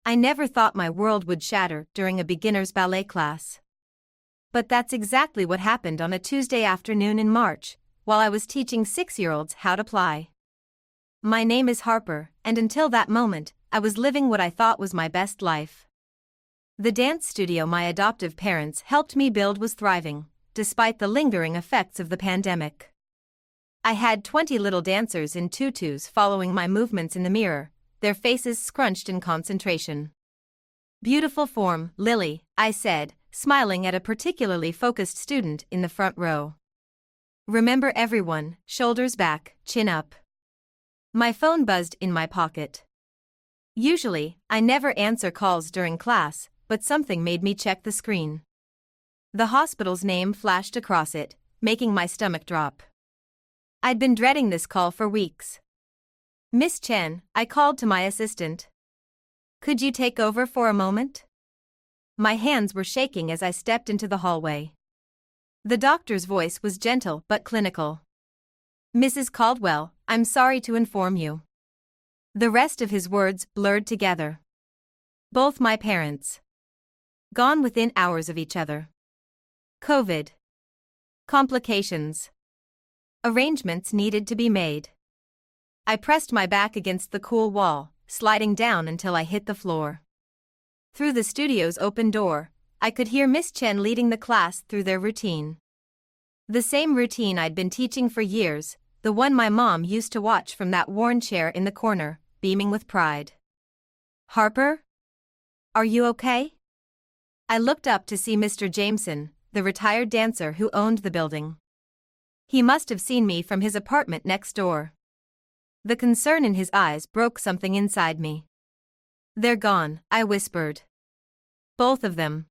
I never thought my world would shatter during a beginner's ballet class. But that's exactly what happened on a Tuesday afternoon in March, while I was teaching 6-year-olds how to fly. My name is Harper, and until that moment, I was living what I thought was my best life. The dance studio my adoptive parents helped me build was thriving, despite the lingering effects of the pandemic. I had 20 little dancers in tutus following my movements in the mirror, their faces scrunched in concentration. "Beautiful form, Lily," I said, smiling at a particularly focused student in the front row. "Remember everyone, shoulders back, chin up." My phone buzzed in my pocket. Usually, I never answer calls during class, but something made me check the screen. The hospital's name flashed across it, making my stomach drop. I'd been dreading this call for weeks. "Miss Chen," I called to my assistant. "Could you take over for a moment?" My hands were shaking as I stepped into the hallway. The doctor's voice was gentle but clinical. "Mrs. Caldwell, I'm sorry to inform you." The rest of his words blurred together. "Both my parents. Gone within hours of each other. COVID. Complications. Arrangements needed to be made." I pressed my back against the cool wall, sliding down until I hit the floor. Through the studio's open door, I could hear Miss Chen leading the class through their routine. The same routine I'd been teaching for years, the one my mom used to watch from that worn chair in the corner, beaming with pride. "Harper? Are you okay?" I looked up to see Mr. Jameson, the retired dancer who owned the building. He must have seen me from his apartment next door. The concern in his eyes broke something inside me. "They're gone," I whispered. "Both of them."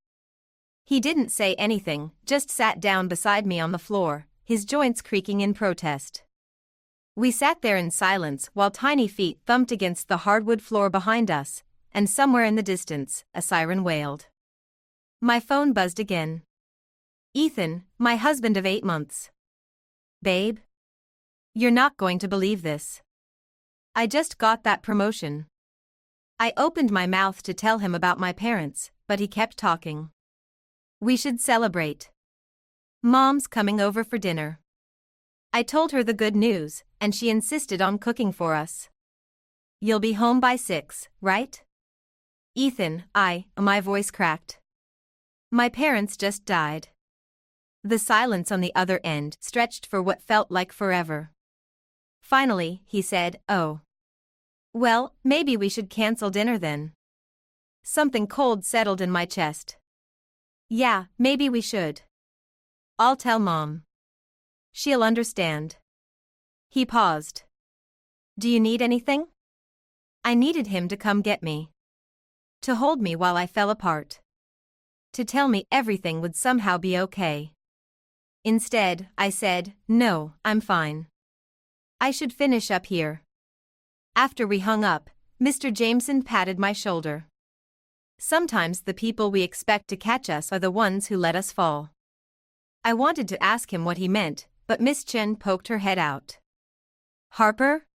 He didn't say anything, just sat down beside me on the floor, his joints creaking in protest. We sat there in silence while tiny feet thumped against the hardwood floor behind us, and somewhere in the distance, a siren wailed. My phone buzzed again. "Ethan, my husband of 8 months. Babe? You're not going to believe this. I just got that promotion." I opened my mouth to tell him about my parents, but he kept talking. "We should celebrate. Mom's coming over for dinner." I told her the good news, and she insisted on cooking for us. "You'll be home by 6, right?" "Ethan, my voice cracked. My parents just died." The silence on the other end stretched for what felt like forever. Finally, he said, "Oh. Well, maybe we should cancel dinner then." Something cold settled in my chest. "Yeah, maybe we should. I'll tell Mom. She'll understand." He paused. "Do you need anything?" I needed him to come get me. To hold me while I fell apart. To tell me everything would somehow be okay. Instead, I said, "No, I'm fine. I should finish up here." After we hung up, Mr. Jameson patted my shoulder. Sometimes the people we expect to catch us are the ones who let us fall. I wanted to ask him what he meant, but Miss Chen poked her head out. "Harper?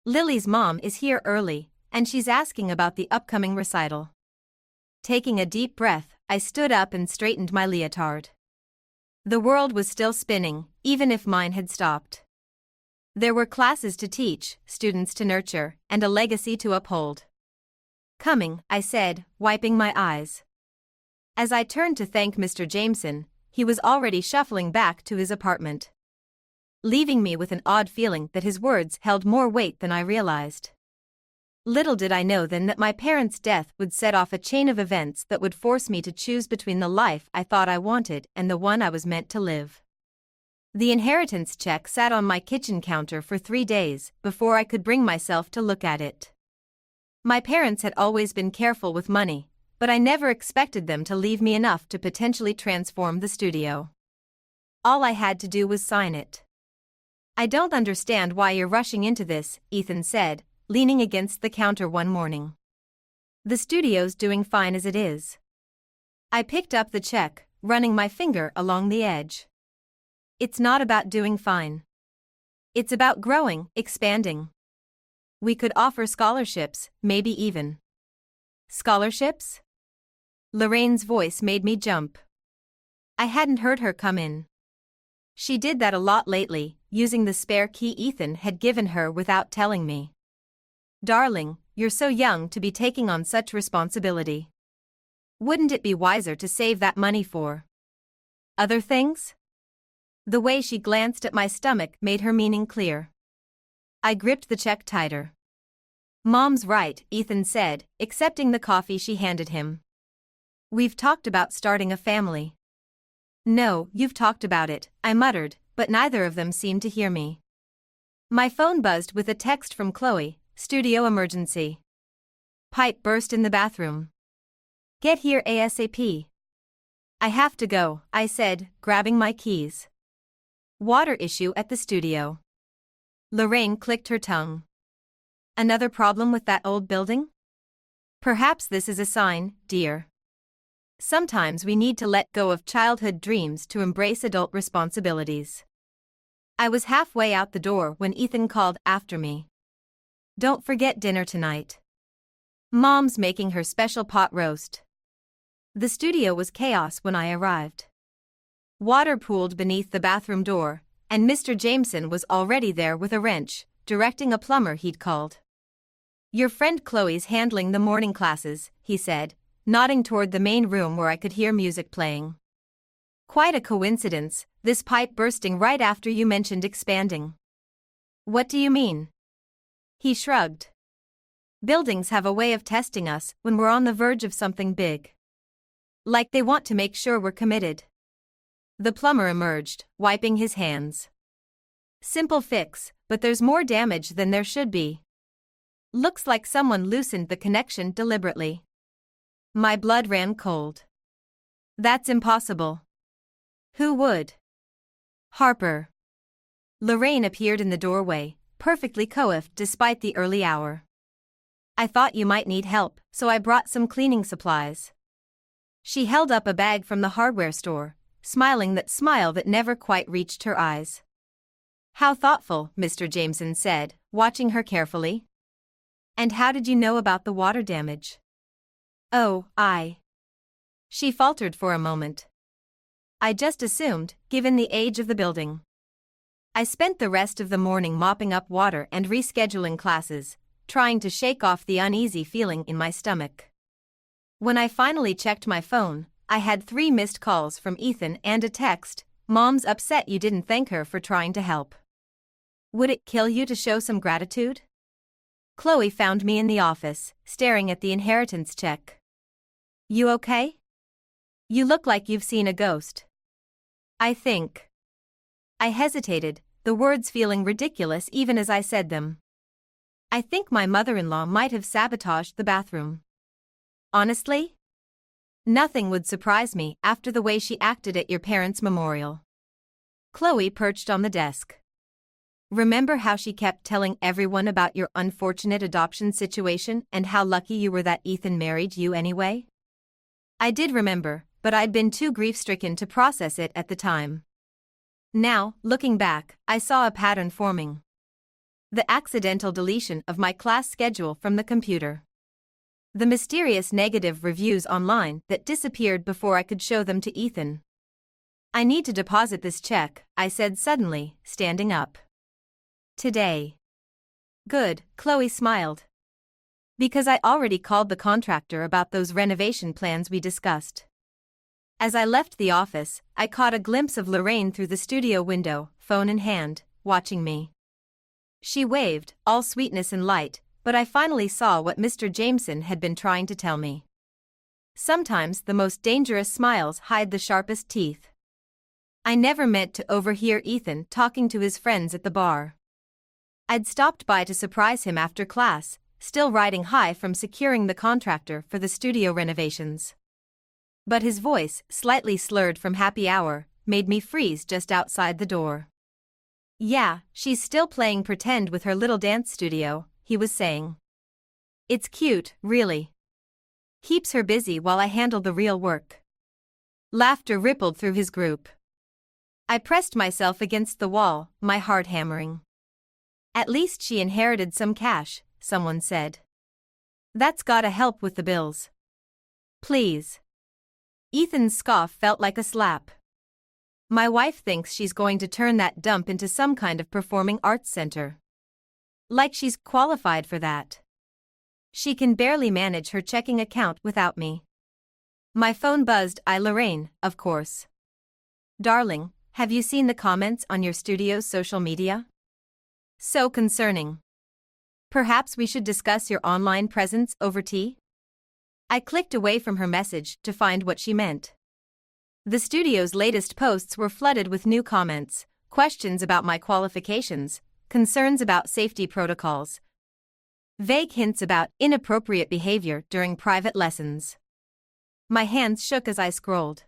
Lily's mom is here early, and she's asking about the upcoming recital." Taking a deep breath, I stood up and straightened my leotard. The world was still spinning, even if mine had stopped. There were classes to teach, students to nurture, and a legacy to uphold. "Coming," I said, wiping my eyes. As I turned to thank Mr. Jameson, he was already shuffling back to his apartment, leaving me with an odd feeling that his words held more weight than I realized. Little did I know then that my parents' death would set off a chain of events that would force me to choose between the life I thought I wanted and the one I was meant to live. The inheritance check sat on my kitchen counter for 3 days before I could bring myself to look at it. My parents had always been careful with money, but I never expected them to leave me enough to potentially transform the studio. All I had to do was sign it. "I don't understand why you're rushing into this," Ethan said, leaning against the counter one morning. "The studio's doing fine as it is." I picked up the check, running my finger along the edge. "It's not about doing fine. It's about growing, expanding. We could offer scholarships, maybe even." Scholarships? Lorraine's voice made me jump. I hadn't heard her come in. She did that a lot lately, using the spare key Ethan had given her without telling me. Darling, you're so young to be taking on such responsibility. Wouldn't it be wiser to save that money for other things? The way she glanced at my stomach made her meaning clear. I gripped the check tighter. Mom's right, Ethan said, accepting the coffee she handed him. We've talked about starting a family. No, you've talked about it, I muttered, but neither of them seemed to hear me. My phone buzzed with a text from Chloe, studio emergency. Pipe burst in the bathroom. Get here ASAP. I have to go, I said, grabbing my keys. Water issue at the studio. Lorraine clicked her tongue. Another problem with that old building? Perhaps this is a sign, dear. Sometimes we need to let go of childhood dreams to embrace adult responsibilities. I was halfway out the door when Ethan called after me. Don't forget dinner tonight. Mom's making her special pot roast. The studio was chaos when I arrived. Water pooled beneath the bathroom door, and Mr. Jameson was already there with a wrench, directing a plumber he'd called. Your friend Chloe's handling the morning classes, he said, nodding toward the main room where I could hear music playing. Quite a coincidence, this pipe bursting right after you mentioned expanding. What do you mean? He shrugged. Buildings have a way of testing us when we're on the verge of something big. Like they want to make sure we're committed. The plumber emerged, wiping his hands. Simple fix, but there's more damage than there should be. Looks like someone loosened the connection deliberately. My blood ran cold. That's impossible. Who would? Harper. Lorraine appeared in the doorway, perfectly coiffed despite the early hour. I thought you might need help, so I brought some cleaning supplies. She held up a bag from the hardware store, smiling that smile that never quite reached her eyes. How thoughtful, Mr. Jameson said, watching her carefully. And how did you know about the water damage? Oh, She faltered for a moment. I just assumed, given the age of the building. I spent the rest of the morning mopping up water and rescheduling classes, trying to shake off the uneasy feeling in my stomach. When I finally checked my phone, I had 3 missed calls from Ethan and a text, Mom's upset you didn't thank her for trying to help. Would it kill you to show some gratitude? Chloe found me in the office, staring at the inheritance check. You okay? You look like you've seen a ghost. I think. I hesitated, the words feeling ridiculous even as I said them. I think my mother-in-law might have sabotaged the bathroom. Honestly? Nothing would surprise me after the way she acted at your parents' memorial. Chloe perched on the desk. Remember how she kept telling everyone about your unfortunate adoption situation and how lucky you were that Ethan married you anyway? I did remember, but I'd been too grief-stricken to process it at the time. Now, looking back, I saw a pattern forming. The accidental deletion of my class schedule from the computer. The mysterious negative reviews online that disappeared before I could show them to Ethan. I need to deposit this check, I said suddenly, standing up. Today. Good, Chloe smiled. Because I already called the contractor about those renovation plans we discussed. As I left the office, I caught a glimpse of Lorraine through the studio window, phone in hand, watching me. She waved, all sweetness and light, but I finally saw what Mr. Jameson had been trying to tell me. Sometimes the most dangerous smiles hide the sharpest teeth. I never meant to overhear Ethan talking to his friends at the bar. I'd stopped by to surprise him after class, still riding high from securing the contractor for the studio renovations. But his voice, slightly slurred from happy hour, made me freeze just outside the door. Yeah, she's still playing pretend with her little dance studio, he was saying. It's cute, really. Keeps her busy while I handle the real work. Laughter rippled through his group. I pressed myself against the wall, my heart hammering. At least she inherited some cash, someone said. That's gotta help with the bills. Please. Ethan's scoff felt like a slap. My wife thinks she's going to turn that dump into some kind of performing arts center. Like she's qualified for that. She can barely manage her checking account without me. My phone buzzed. Lorraine, of course. Darling, have you seen the comments on your studio's social media? So concerning. Perhaps we should discuss your online presence over tea? I clicked away from her message to find what she meant. The studio's latest posts were flooded with new comments, questions about my qualifications, concerns about safety protocols, vague hints about inappropriate behavior during private lessons. My hands shook as I scrolled.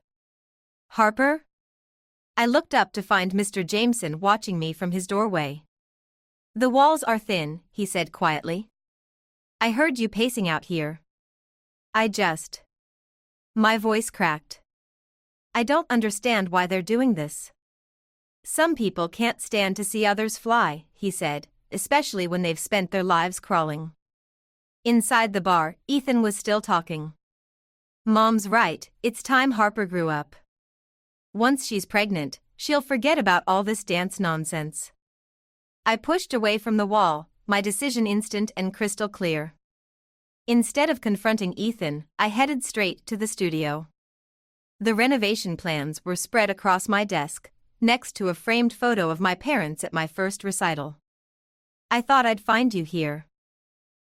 Harper? I looked up to find Mr. Jameson watching me from his doorway. The walls are thin, he said quietly. I heard you pacing out here. My voice cracked. I don't understand why they're doing this. Some people can't stand to see others fly, he said, especially when they've spent their lives crawling. Inside the bar, Ethan was still talking. Mom's right, it's time Harper grew up. Once she's pregnant, she'll forget about all this dance nonsense. I pushed away from the wall, my decision instant and crystal clear. Instead of confronting Ethan, I headed straight to the studio. The renovation plans were spread across my desk, next to a framed photo of my parents at my first recital. I thought I'd find you here.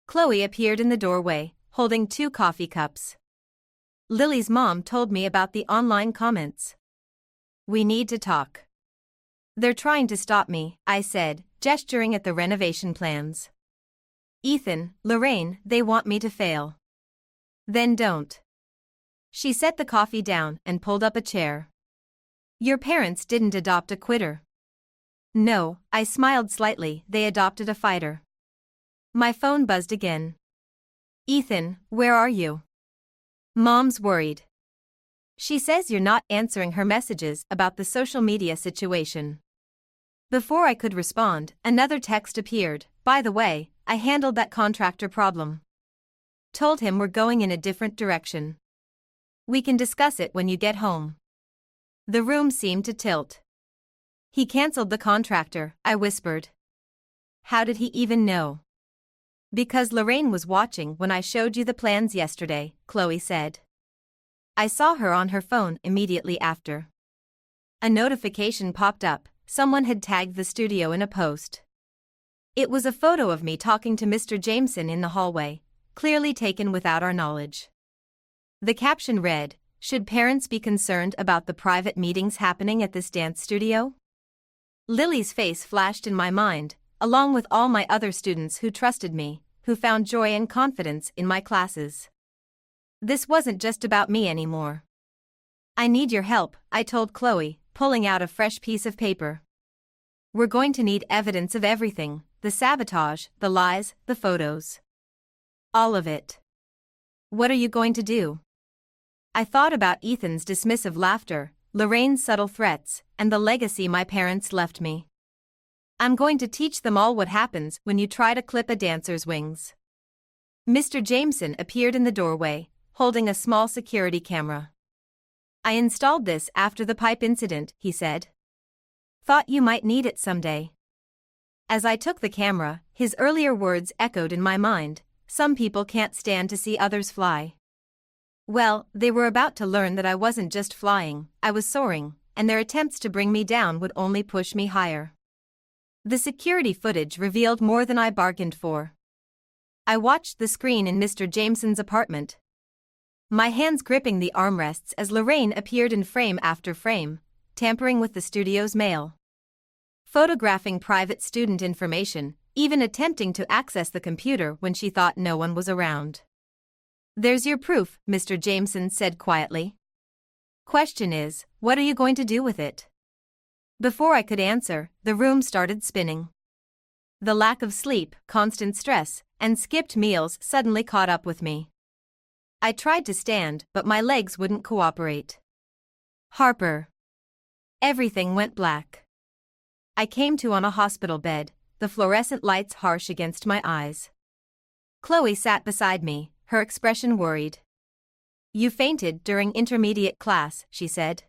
Chloe appeared in the doorway, holding 2 coffee cups. Lily's mom told me about the online comments. We need to talk. They're trying to stop me, I said, gesturing at the renovation plans. Ethan, Lorraine, they want me to fail. Then don't. She set the coffee down and pulled up a chair. Your parents didn't adopt a quitter. No, I smiled slightly, they adopted a fighter. My phone buzzed again. Ethan, where are you? Mom's worried. She says you're not answering her messages about the social media situation. Before I could respond, another text appeared. By the way, I handled that contractor problem. Told him we're going in a different direction. We can discuss it when you get home. The room seemed to tilt. He canceled the contractor, I whispered. How did he even know? Because Lorraine was watching when I showed you the plans yesterday, Chloe said. I saw her on her phone immediately after. A notification popped up, someone had tagged the studio in a post. It was a photo of me talking to Mr. Jameson in the hallway, clearly taken without our knowledge. The caption read, "Should parents be concerned about the private meetings happening at this dance studio?" Lily's face flashed in my mind, along with all my other students who trusted me, who found joy and confidence in my classes. This wasn't just about me anymore. I need your help, I told Chloe, pulling out a fresh piece of paper. We're going to need evidence of everything, the sabotage, the lies, the photos. All of it. What are you going to do? I thought about Ethan's dismissive laughter, Lorraine's subtle threats, and the legacy my parents left me. I'm going to teach them all what happens when you try to clip a dancer's wings. Mr. Jameson appeared in the doorway, holding a small security camera. I installed this after the pipe incident, he said. Thought you might need it someday. As I took the camera, his earlier words echoed in my mind, some people can't stand to see others fly. Well, they were about to learn that I wasn't just flying, I was soaring, and their attempts to bring me down would only push me higher. The security footage revealed more than I bargained for. I watched the screen in Mr. Jameson's apartment, my hands gripping the armrests as Lorraine appeared in frame after frame, tampering with the studio's mail. Photographing private student information, even attempting to access the computer when she thought no one was around. There's your proof, Mr. Jameson said quietly. Question is, what are you going to do with it? Before I could answer, the room started spinning. The lack of sleep, constant stress, and skipped meals suddenly caught up with me. I tried to stand, but my legs wouldn't cooperate. Harper. Everything went black. I came to on a hospital bed, the fluorescent lights harsh against my eyes. Chloe sat beside me, her expression worried. You fainted during intermediate class, she said.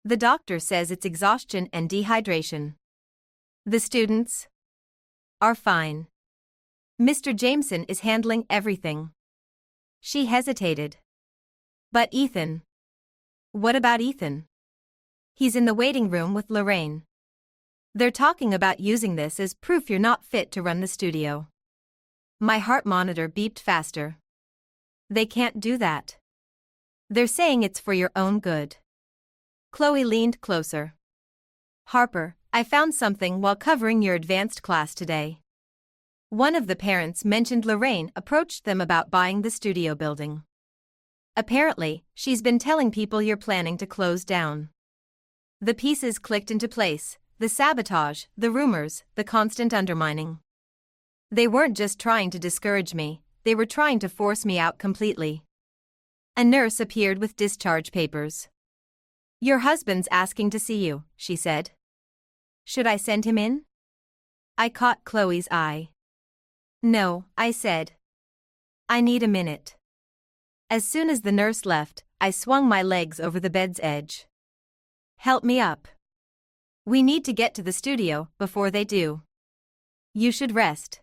The doctor says it's exhaustion and dehydration. The students are fine. Mr. Jameson is handling everything. She hesitated. But Ethan? What about Ethan? He's in the waiting room with Lorraine. They're talking about using this as proof you're not fit to run the studio. My heart monitor beeped faster. They can't do that. They're saying it's for your own good. Chloe leaned closer. Harper, I found something while covering your advanced class today. One of the parents mentioned Lorraine approached them about buying the studio building. Apparently, she's been telling people you're planning to close down. The pieces clicked into place, the sabotage, the rumors, the constant undermining. They weren't just trying to discourage me, they were trying to force me out completely. A nurse appeared with discharge papers. Your husband's asking to see you, she said. Should I send him in? I caught Chloe's eye. No, I said. I need a minute. As soon as the nurse left, I swung my legs over the bed's edge. Help me up. We need to get to the studio before they do. You should rest.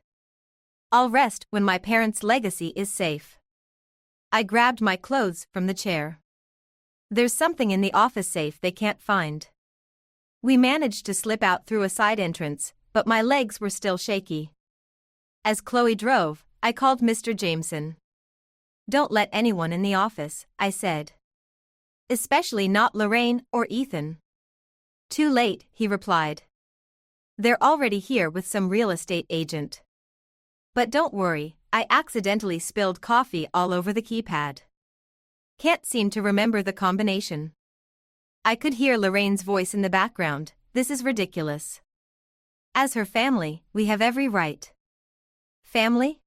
I'll rest when my parents' legacy is safe. I grabbed my clothes from the chair. There's something in the office safe they can't find. We managed to slip out through a side entrance, but my legs were still shaky. As Chloe drove, I called Mr. Jameson. Don't let anyone in the office, I said. Especially not Lorraine or Ethan. Too late, he replied. They're already here with some real estate agent. But don't worry, I accidentally spilled coffee all over the keypad. Can't seem to remember the combination. I could hear Lorraine's voice in the background. This is ridiculous. As her family, we have every right. Family?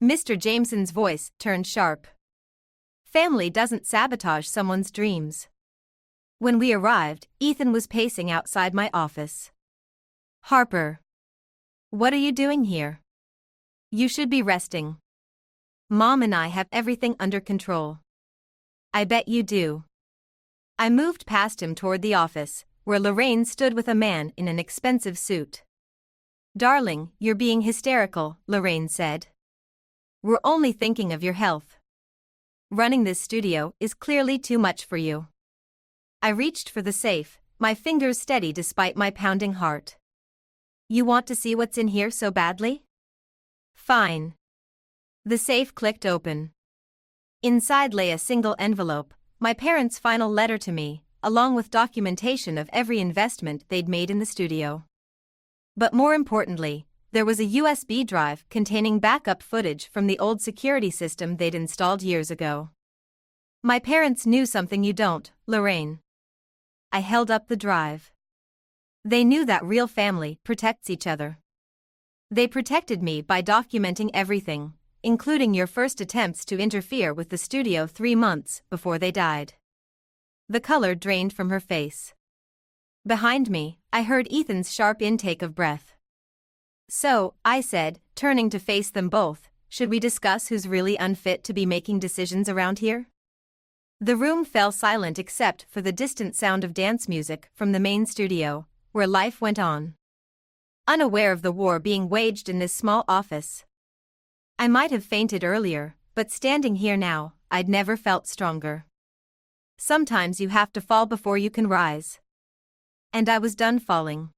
Mr. Jameson's voice turned sharp. Family doesn't sabotage someone's dreams. When we arrived, Ethan was pacing outside my office. Harper. What are you doing here? You should be resting. Mom and I have everything under control. I bet you do. I moved past him toward the office, where Lorraine stood with a man in an expensive suit. Darling, you're being hysterical, Lorraine said. We're only thinking of your health. Running this studio is clearly too much for you. I reached for the safe, my fingers steady despite my pounding heart. You want to see what's in here so badly? Fine. The safe clicked open. Inside lay a single envelope, my parents' final letter to me, along with documentation of every investment they'd made in the studio. But more importantly, there was a USB drive containing backup footage from the old security system they'd installed years ago. My parents knew something you don't, Lorraine. I held up the drive. They knew that real family protects each other. They protected me by documenting everything, including your first attempts to interfere with the studio 3 months before they died. The color drained from her face. Behind me, I heard Ethan's sharp intake of breath. So, I said, turning to face them both, should we discuss who's really unfit to be making decisions around here? The room fell silent except for the distant sound of dance music from the main studio, where life went on. Unaware of the war being waged in this small office. I might have fainted earlier, but standing here now, I'd never felt stronger. Sometimes you have to fall before you can rise. And I was done falling.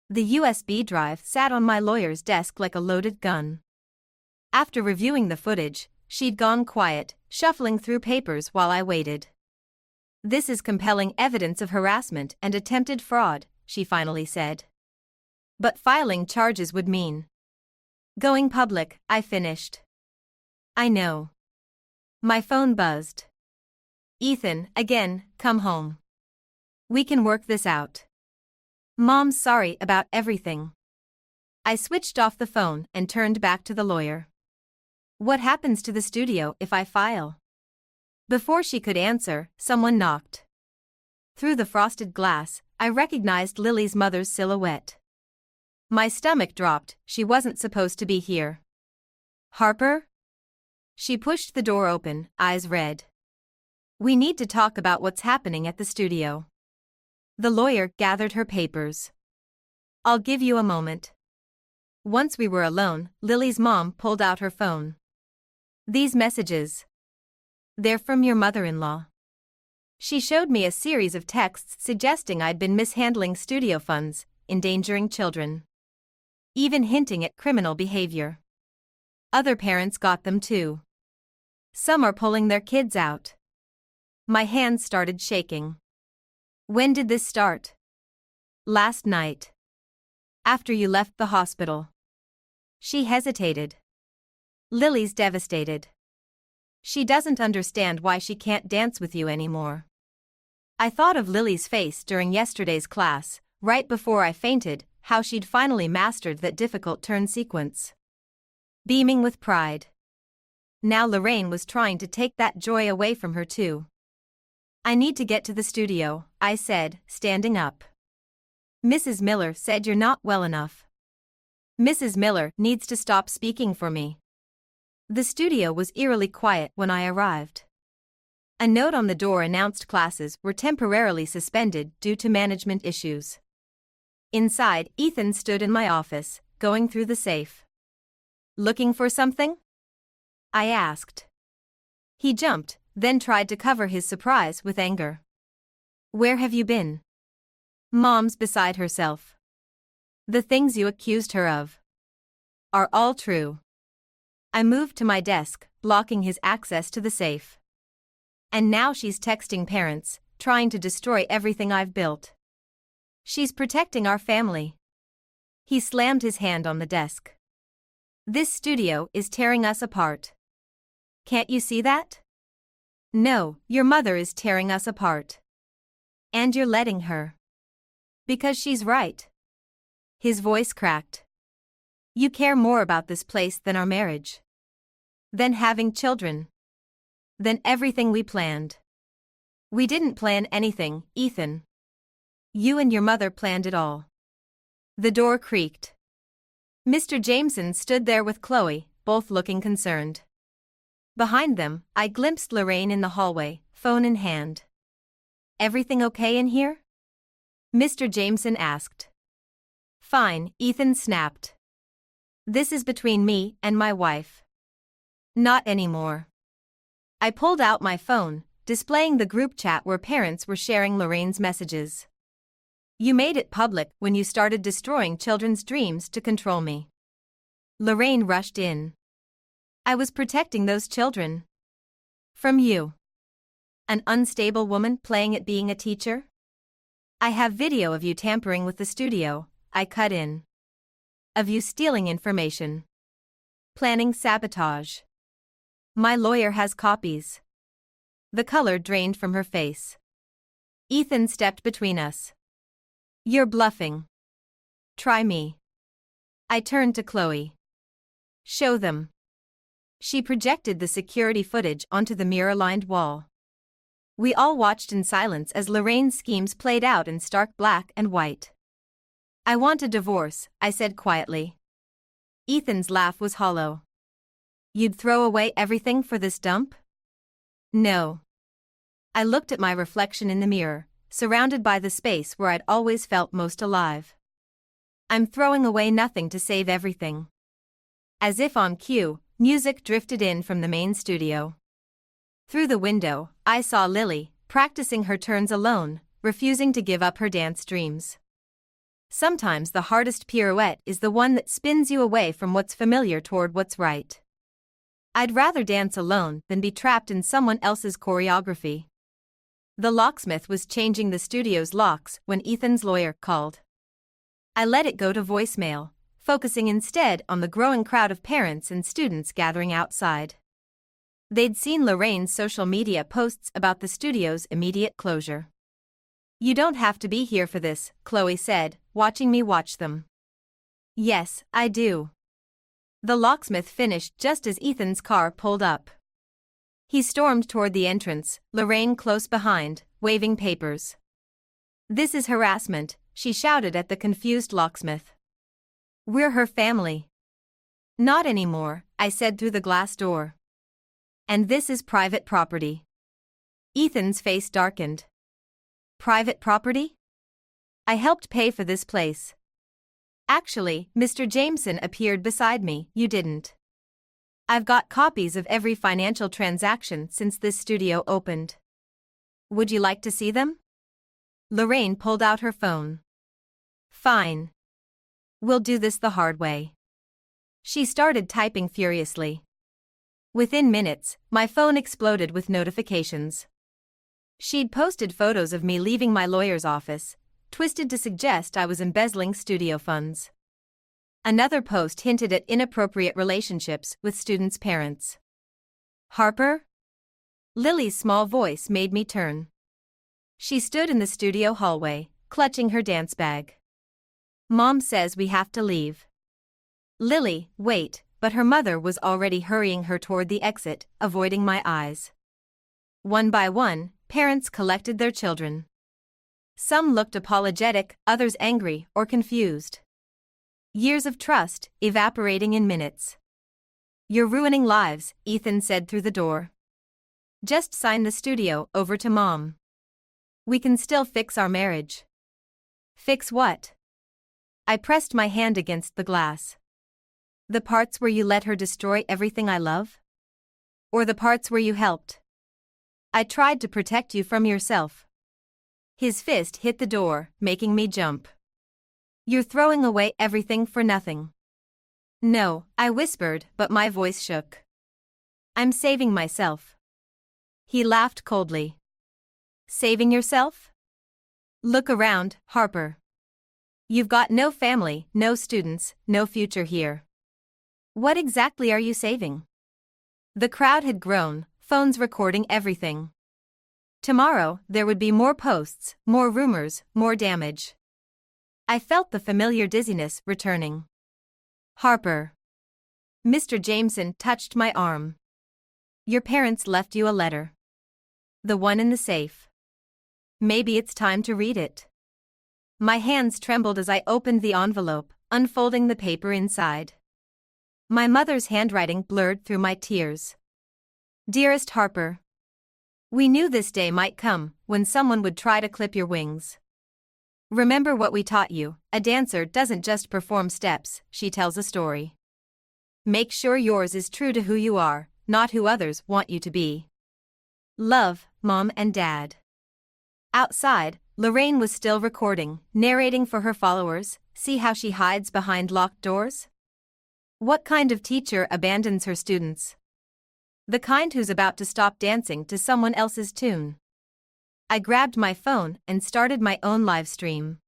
The USB drive sat on my lawyer's desk like a loaded gun. After reviewing the footage, she'd gone quiet, shuffling through papers while I waited. This is compelling evidence of harassment and attempted fraud, she finally said. But filing charges would mean going public, I finished. I know. My phone buzzed. Ethan, again, come home. We can work this out. Mom's sorry about everything. I switched off the phone and turned back to the lawyer. What happens to the studio if I file? Before she could answer, someone knocked. Through the frosted glass, I recognized Lily's mother's silhouette. My stomach dropped, she wasn't supposed to be here. Harper? She pushed the door open, eyes red. We need to talk about what's happening at the studio. The lawyer gathered her papers. I'll give you a moment. Once we were alone, Lily's mom pulled out her phone. These messages. They're from your mother-in-law. She showed me a series of texts suggesting I'd been mishandling studio funds, endangering children. Even hinting at criminal behavior. Other parents got them too. Some are pulling their kids out. My hands started shaking. When did this start? Last night. After you left the hospital. She hesitated. Lily's devastated. She doesn't understand why she can't dance with you anymore. I thought of Lily's face during yesterday's class, right before I fainted, how she'd finally mastered that difficult turn sequence. Beaming with pride. Now Lorraine was trying to take that joy away from her too. I need to get to the studio, I said, standing up. Mrs. Miller said you're not well enough. Mrs. Miller needs to stop speaking for me. The studio was eerily quiet when I arrived. A note on the door announced classes were temporarily suspended due to management issues. Inside, Ethan stood in my office, going through the safe. Looking for something? I asked. He jumped, then tried to cover his surprise with anger. Where have you been? Mom's beside herself. The things you accused her of are all true. I moved to my desk, blocking his access to the safe. And now she's texting parents, trying to destroy everything I've built. She's protecting our family. He slammed his hand on the desk. This studio is tearing us apart. Can't you see that? No, your mother is tearing us apart. And you're letting her. Because she's right. His voice cracked. You care more about this place than our marriage. Than having children. Than everything we planned. We didn't plan anything, Ethan. You and your mother planned it all. The door creaked. Mr. Jameson stood there with Chloe, both looking concerned. Behind them, I glimpsed Lorraine in the hallway, phone in hand. Everything okay in here? Mr. Jameson asked. Fine, Ethan snapped. This is between me and my wife. Not anymore. I pulled out my phone, displaying the group chat where parents were sharing Lorraine's messages. You made it public when you started destroying children's dreams to control me. Lorraine rushed in. I was protecting those children. From you. An unstable woman playing at being a teacher? I have video of you tampering with the studio, I cut in. Of you stealing information. Planning sabotage. My lawyer has copies. The color drained from her face. Ethan stepped between us. You're bluffing. Try me. I turned to Chloe. Show them. She projected the security footage onto the mirror-lined wall. We all watched in silence as Lorraine's schemes played out in stark black and white. I want a divorce, I said quietly. Ethan's laugh was hollow. You'd throw away everything for this dump? No. I looked at my reflection in the mirror, surrounded by the space where I'd always felt most alive. I'm throwing away nothing to save everything. As if on cue, music drifted in from the main studio. Through the window, I saw Lily, practicing her turns alone, refusing to give up her dance dreams. Sometimes the hardest pirouette is the one that spins you away from what's familiar toward what's right. I'd rather dance alone than be trapped in someone else's choreography. The locksmith was changing the studio's locks when Ethan's lawyer called. I let it go to voicemail, focusing instead on the growing crowd of parents and students gathering outside. They'd seen Lorraine's social media posts about the studio's immediate closure. You don't have to be here for this, Chloe said, watching me watch them. Yes, I do. The locksmith finished just as Ethan's car pulled up. He stormed toward the entrance, Lorraine close behind, waving papers. This is harassment, she shouted at the confused locksmith. We're her family. Not anymore, I said through the glass door. And this is private property. Ethan's face darkened. Private property? I helped pay for this place. Actually, Mr. Jameson appeared beside me, you didn't. I've got copies of every financial transaction since this studio opened. Would you like to see them? Lorraine pulled out her phone. Fine. We'll do this the hard way. She started typing furiously. Within minutes, my phone exploded with notifications. She'd posted photos of me leaving my lawyer's office, twisted to suggest I was embezzling studio funds. Another post hinted at inappropriate relationships with students' parents. Harper? Lily's small voice made me turn. She stood in the studio hallway, clutching her dance bag. Mom says we have to leave. Lily, wait, but her mother was already hurrying her toward the exit, avoiding my eyes. One by one, parents collected their children. Some looked apologetic, others angry or confused. Years of trust, evaporating in minutes. You're ruining lives, Ethan said through the door. Just sign the studio over to Mom. We can still fix our marriage. Fix what? I pressed my hand against the glass. The parts where you let her destroy everything I love? Or the parts where you helped? I tried to protect you from yourself. His fist hit the door, making me jump. You're throwing away everything for nothing. No, I whispered, but my voice shook. I'm saving myself. He laughed coldly. Saving yourself? Look around, Harper. You've got no family, no students, no future here. What exactly are you saving? The crowd had grown, phones recording everything. Tomorrow, there would be more posts, more rumors, more damage. I felt the familiar dizziness returning. Harper. Mr. Jameson touched my arm. Your parents left you a letter. The one in the safe. Maybe it's time to read it. My hands trembled as I opened the envelope, unfolding the paper inside. My mother's handwriting blurred through my tears. Dearest Harper. We knew this day might come, when someone would try to clip your wings. Remember what we taught you, a dancer doesn't just perform steps, she tells a story. Make sure yours is true to who you are, not who others want you to be. Love, Mom and Dad. Outside, Lorraine was still recording, narrating for her followers. See how she hides behind locked doors? What kind of teacher abandons her students? The kind who's about to stop dancing to someone else's tune. I grabbed my phone and started my own live stream.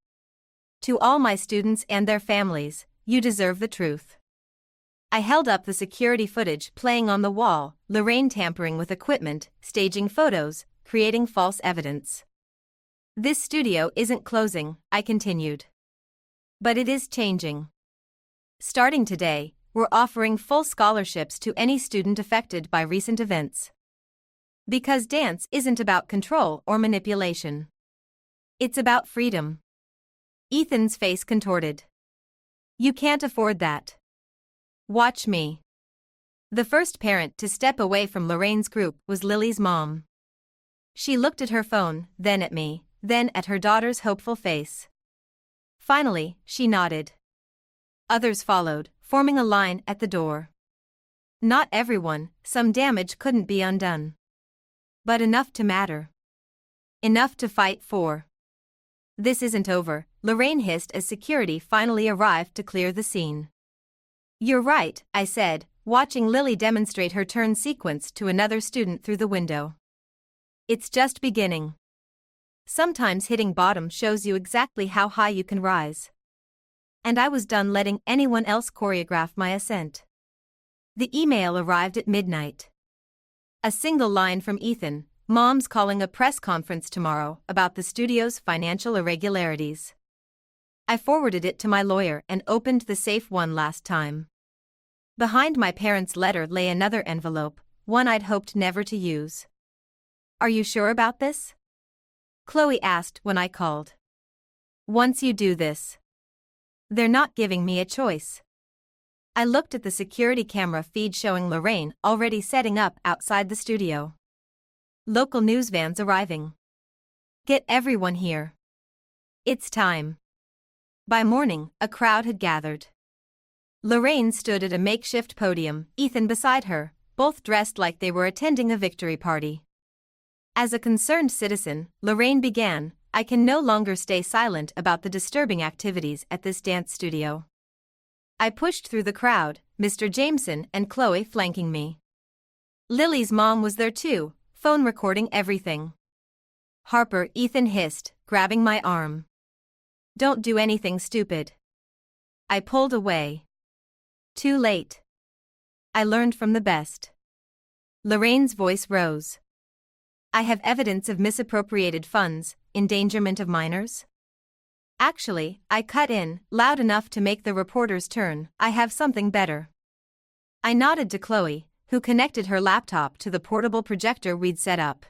To all my students and their families, you deserve the truth. I held up the security footage playing on the wall, Lorraine tampering with equipment, staging photos, creating false evidence. This studio isn't closing, I continued. But it is changing. Starting today, we're offering full scholarships to any student affected by recent events. Because dance isn't about control or manipulation. It's about freedom. Ethan's face contorted. You can't afford that. Watch me. The first parent to step away from Lorraine's group was Lily's mom. She looked at her phone, then at me, then at her daughter's hopeful face. Finally, she nodded. Others followed, forming a line at the door. Not everyone, some damage couldn't be undone. But enough to matter. Enough to fight for. This isn't over, Lorraine hissed as security finally arrived to clear the scene. You're right, I said, watching Lily demonstrate her turn sequence to another student through the window. It's just beginning. Sometimes hitting bottom shows you exactly how high you can rise. And I was done letting anyone else choreograph my ascent. The email arrived at midnight. A single line from Ethan, Mom's calling a press conference tomorrow about the studio's financial irregularities. I forwarded it to my lawyer and opened the safe one last time. Behind my parents' letter lay another envelope, one I'd hoped never to use. Are you sure about this? Chloe asked when I called. Once you do this. They're not giving me a choice. I looked at the security camera feed showing Lorraine already setting up outside the studio. Local news vans arriving. Get everyone here. It's time. By morning, a crowd had gathered. Lorraine stood at a makeshift podium, Ethan beside her, both dressed like they were attending a victory party. As a concerned citizen, Lorraine began, I can no longer stay silent about the disturbing activities at this dance studio. I pushed through the crowd, Mr. Jameson and Chloe flanking me. Lily's mom was there too, phone recording everything. Harper, Ethan hissed, grabbing my arm. Don't do anything stupid. I pulled away. Too late. I learned from the best. Lorraine's voice rose. I have evidence of misappropriated funds, endangerment of minors. Actually, I cut in, loud enough to make the reporters turn, I have something better. I nodded to Chloe, who connected her laptop to the portable projector we'd set up.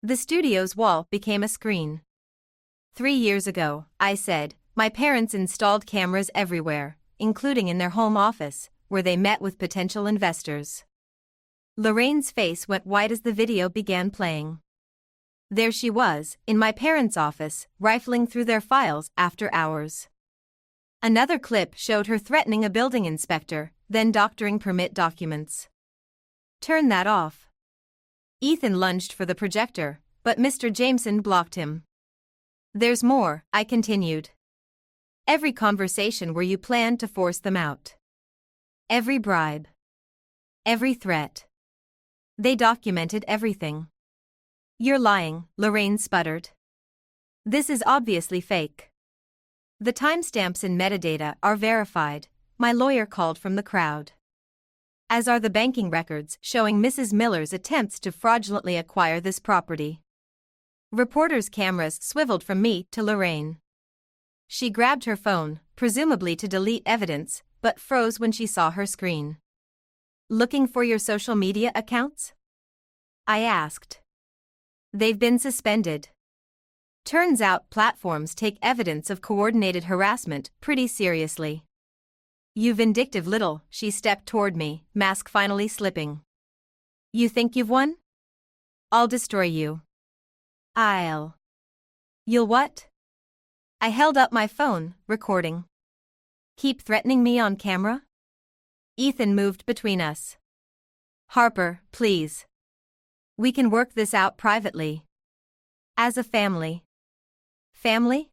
The studio's wall became a screen. 3 years ago, I said, my parents installed cameras everywhere, including in their home office, where they met with potential investors. Lorraine's face went white as the video began playing. There she was, in my parents' office, rifling through their files after hours. Another clip showed her threatening a building inspector, then doctoring permit documents. Turn that off. Ethan lunged for the projector, but Mr. Jameson blocked him. There's more, I continued. Every conversation where you planned to force them out. Every bribe. Every threat. They documented everything. You're lying, Lorraine sputtered. This is obviously fake. The timestamps and metadata are verified, my lawyer called from the crowd. As are the banking records showing Mrs. Miller's attempts to fraudulently acquire this property. Reporters' cameras swiveled from me to Lorraine. She grabbed her phone, presumably to delete evidence, but froze when she saw her screen. Looking for your social media accounts? I asked. They've been suspended. Turns out platforms take evidence of coordinated harassment pretty seriously. You vindictive little, she stepped toward me, mask finally slipping. You think you've won? I'll destroy you. You'll what? I held up my phone, recording. Keep threatening me on camera? Ethan moved between us. Harper, please. We can work this out privately. As a family. Family?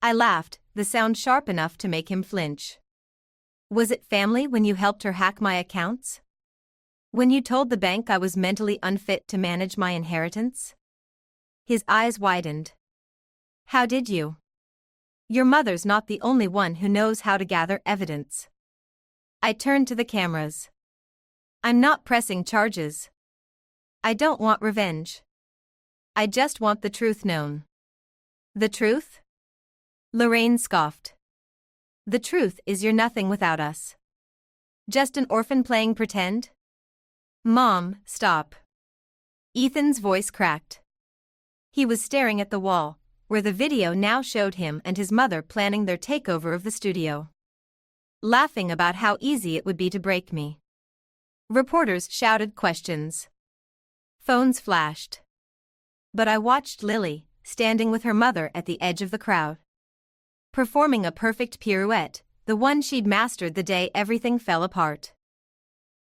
I laughed, the sound sharp enough to make him flinch. Was it family when you helped her hack my accounts? When you told the bank I was mentally unfit to manage my inheritance? His eyes widened. How did you? Your mother's not the only one who knows how to gather evidence. I turned to the cameras. I'm not pressing charges. I don't want revenge. I just want the truth known. The truth? Lorraine scoffed. The truth is you're nothing without us. Just an orphan playing pretend? Mom, stop. Ethan's voice cracked. He was staring at the wall, where the video now showed him and his mother planning their takeover of the studio. Laughing about how easy it would be to break me. Reporters shouted questions. Phones flashed. But I watched Lily, standing with her mother at the edge of the crowd. Performing a perfect pirouette, the one she'd mastered the day everything fell apart.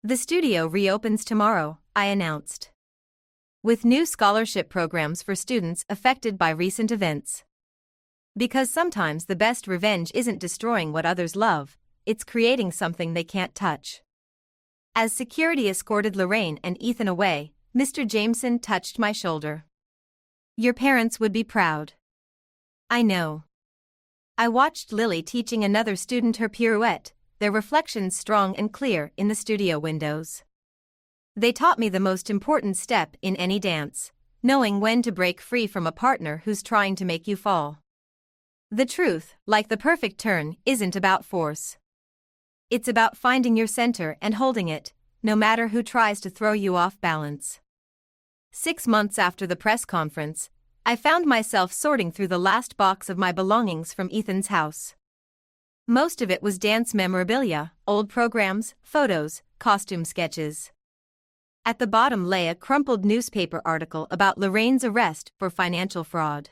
The studio reopens tomorrow, I announced. With new scholarship programs for students affected by recent events. Because sometimes the best revenge isn't destroying what others love, it's creating something they can't touch. As security escorted Lorraine and Ethan away, Mr. Jameson touched my shoulder. Your parents would be proud. I know. I watched Lily teaching another student her pirouette, their reflections strong and clear in the studio windows. They taught me the most important step in any dance, knowing when to break free from a partner who's trying to make you fall. The truth, like the perfect turn, isn't about force. It's about finding your center and holding it, no matter who tries to throw you off balance. 6 months after the press conference, I found myself sorting through the last box of my belongings from Ethan's house. Most of it was dance memorabilia, old programs, photos, costume sketches. At the bottom lay a crumpled newspaper article about Lorraine's arrest for financial fraud.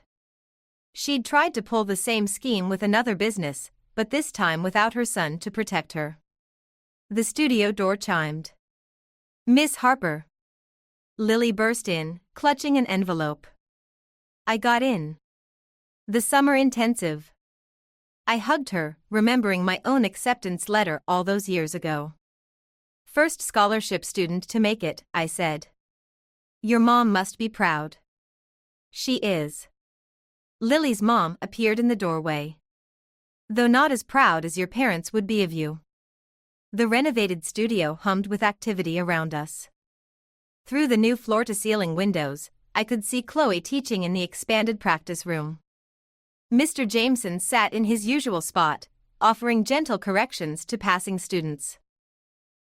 She'd tried to pull the same scheme with another business, but this time without her son to protect her. The studio door chimed. "Miss Harper." Lily burst in, clutching an envelope. I got in. The summer intensive. I hugged her, remembering my own acceptance letter all those years ago. "First scholarship student to make it," I said. "Your mom must be proud." "She is." Lily's mom appeared in the doorway. "Though not as proud as your parents would be of you." The renovated studio hummed with activity around us. Through the new floor-to-ceiling windows, I could see Chloe teaching in the expanded practice room. Mr. Jameson sat in his usual spot, offering gentle corrections to passing students.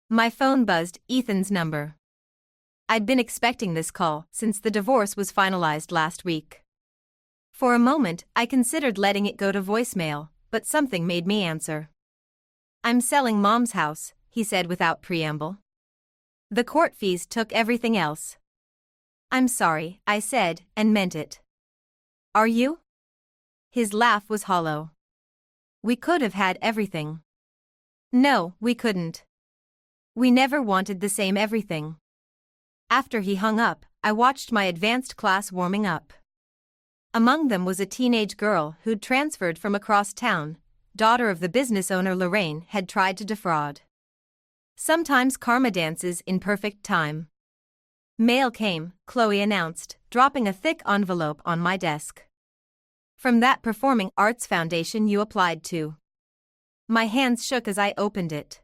My phone buzzed, Ethan's number. I'd been expecting this call since the divorce was finalized last week. For a moment, I considered letting it go to voicemail, but something made me answer. "I'm selling Mom's house," he said without preamble. "The court fees took everything else." "I'm sorry," I said, and meant it. "Are you?" His laugh was hollow. "We could have had everything." "No, we couldn't. We never wanted the same everything." After he hung up, I watched my advanced class warming up. Among them was a teenage girl who'd transferred from across town, daughter of the business owner Lorraine had tried to defraud. Sometimes karma dances in perfect time. "Mail came," Chloe announced, dropping a thick envelope on my desk. "From that performing arts foundation you applied to." My hands shook as I opened it.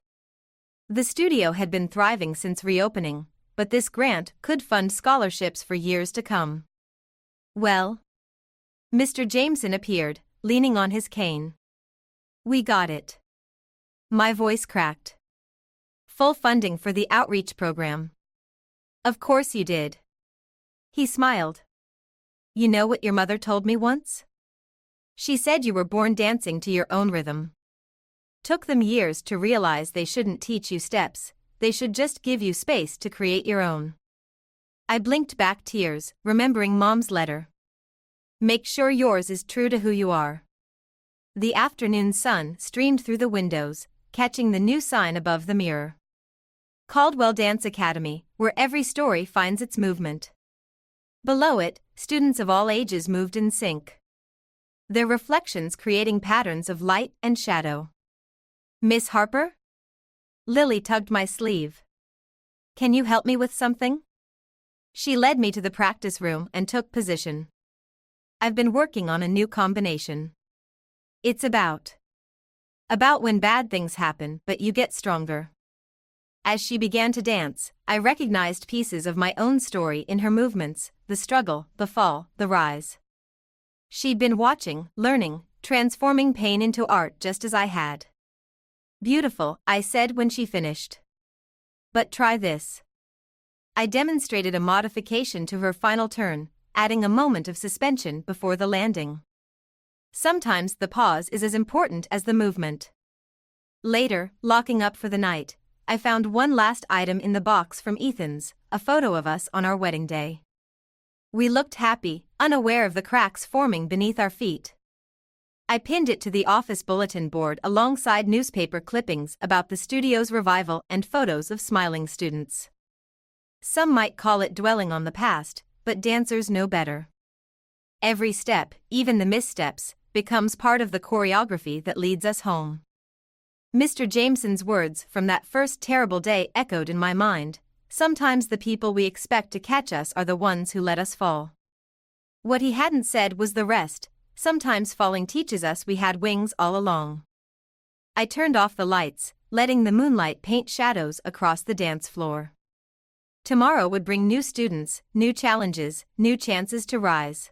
The studio had been thriving since reopening, but this grant could fund scholarships for years to come. "Well?" Mr. Jameson appeared, leaning on his cane. "We got it." My voice cracked. "Full funding for the outreach program." "Of course you did." He smiled. "You know what your mother told me once? She said you were born dancing to your own rhythm. Took them years to realize they shouldn't teach you steps, they should just give you space to create your own." I blinked back tears, remembering Mom's letter. "Make sure yours is true to who you are." The afternoon sun streamed through the windows, catching the new sign above the mirror. Caldwell Dance Academy, where every story finds its movement. Below it, students of all ages moved in sync, their reflections creating patterns of light and shadow. "Miss Harper?" Lily tugged my sleeve. "Can you help me with something?" She led me to the practice room and took position. "I've been working on a new combination. It's about when bad things happen but you get stronger." As she began to dance, I recognized pieces of my own story in her movements, the struggle, the fall, the rise. She'd been watching, learning, transforming pain into art just as I had. "Beautiful," I said when she finished. "But try this." I demonstrated a modification to her final turn, adding a moment of suspension before the landing. Sometimes the pause is as important as the movement. Later, locking up for the night, I found one last item in the box from Ethan's, a photo of us on our wedding day. We looked happy, unaware of the cracks forming beneath our feet. I pinned it to the office bulletin board alongside newspaper clippings about the studio's revival and photos of smiling students. Some might call it dwelling on the past, but dancers know better. Every step, even the missteps, becomes part of the choreography that leads us home. Mr. Jameson's words from that first terrible day echoed in my mind. Sometimes the people we expect to catch us are the ones who let us fall. What he hadn't said was the rest. Sometimes falling teaches us we had wings all along. I turned off the lights, letting the moonlight paint shadows across the dance floor. Tomorrow would bring new students, new challenges, new chances to rise.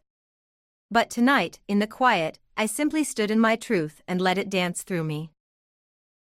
But tonight, in the quiet, I simply stood in my truth and let it dance through me.